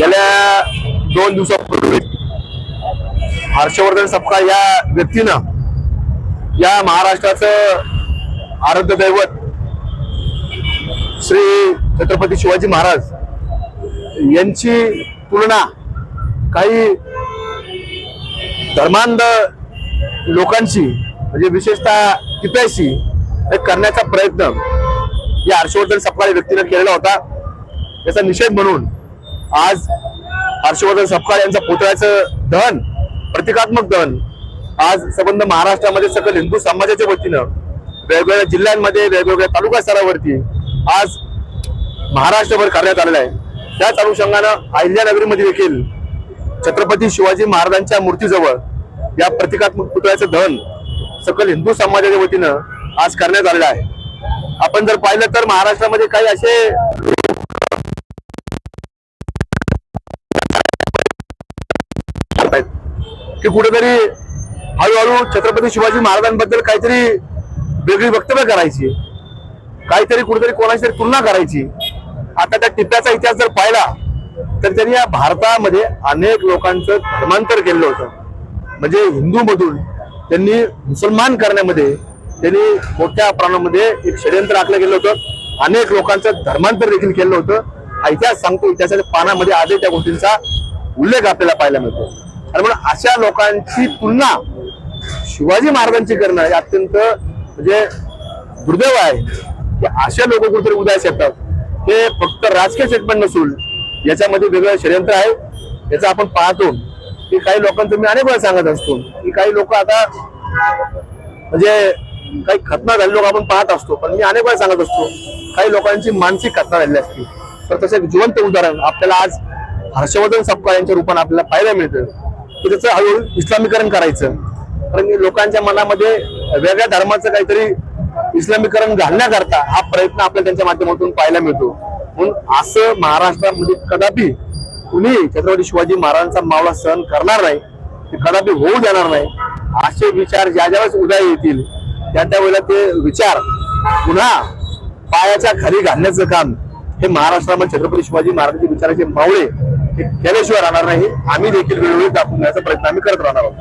गेल्या 2 दिवसापूर्वी हर्षवर्धन सपकाळ या व्यक्तीनं या महाराष्ट्राचं आराध्य दैवत श्री छत्रपती शिवाजी महाराज यांची तुलना काही धर्मांध लोकांची म्हणजे विशेषतः टिप्याशी करण्याचा प्रयत्न या हर्षवर्धन सपकाळ व्यक्तीने केलेला होता। याचा निषेध म्हणून आज हर्षवर्धन सपकाळ यांच्या पुतळ्याचं दहन, प्रतिकात्मक दहन आज संबंध महाराष्ट्रामध्ये सकल हिंदू समाजाच्या वतीनं वेगवेगळ्या जिल्ह्यांमध्ये वेगवेगळ्या तालुका स्तरावरती आज महाराष्ट्रभर करण्यात आलेला आहे। त्याच अनुषंगानं अहिल्यानगरीमध्ये देखील छत्रपती शिवाजी महाराजांच्या मूर्तीजवळ या प्रतिकात्मक पुतळ्याचं दहन सकल हिंदू समाजाच्या वतीनं आज करण्यात आलेलं आहे। आपण जर पाहिलं तर महाराष्ट्रामध्ये काही असे की कुठेतरी हळूहळू छत्रपती शिवाजी महाराजांबद्दल काहीतरी वेगळी वक्तव्य करायची, काहीतरी कुठेतरी कोणाशी तरी तुलना करायची। आता त्या टिप्प्याचा इतिहास जर पाहिला तर त्यांनी या भारतामध्ये अनेक लोकांचं धर्मांतर केलेलं होतं। म्हणजे हिंदू मधून त्यांनी मुसलमान करण्यामध्ये त्यांनी मोठ्या प्रमाणामध्ये एक षडयंत्र आखलं गेलं होतं। अनेक लोकांचं धर्मांतर देखील केलं होतं। हा इतिहास सांगतो, इतिहासाच्या पानामध्ये आधी त्या गोष्टींचा उल्लेख आपल्याला पाहायला मिळतो। आणि म्हणून अशा लोकांची तुलना शिवाजी महाराजांची करणं हे अत्यंत म्हणजे दुर्दैव आहे की अशा लोक कुठेतरी उदयास येतात। हे फक्त राजकीय स्टेटमेंट नसून याच्यामध्ये वेगळं षडयंत्र आहे। याचा आपण पाहतो की काही लोकांचं मी अनेक वेळा सांगत असतो की काही लोक आता म्हणजे काही खतना झालेले लोक आपण पाहत असतो, पण मी अनेक वेळा सांगत असतो काही लोकांची मानसिक खतना झालेली असते। तर तसं एक जिवंत उदाहरण आपल्याला आज हर्षवर्धन सपकाळ यांच्या रूपाने आपल्याला पाहायला मिळतं की त्याचं हळूहळू इस्लामीकरण करायचं। कारण लोकांच्या मनामध्ये वेगळ्या धर्माचं काहीतरी इस्लामीकरण घालण्याकरता हा प्रयत्न आपल्याला त्यांच्या माध्यमातून पाहायला मिळतो। म्हणून असं महाराष्ट्रामध्ये कदापि कुणी छत्रपती शिवाजी महाराजांचा मावळा सहन करणार नाही, ते कदापि होऊ देणार नाही। असे विचार ज्या ज्यावेळेस उदय येतील त्या त्यावेळेला ते विचार पुन्हा पायाच्या खाली घालण्याचं काम हे महाराष्ट्रामध्ये छत्रपती शिवाजी महाराजांचे विचाराचे मावळे हे केल्याशिवाय राहणार नाही। आम्ही देखील वेळोवेळी दाखवून देण्याचा प्रयत्न आम्ही करत राहणार आहोत।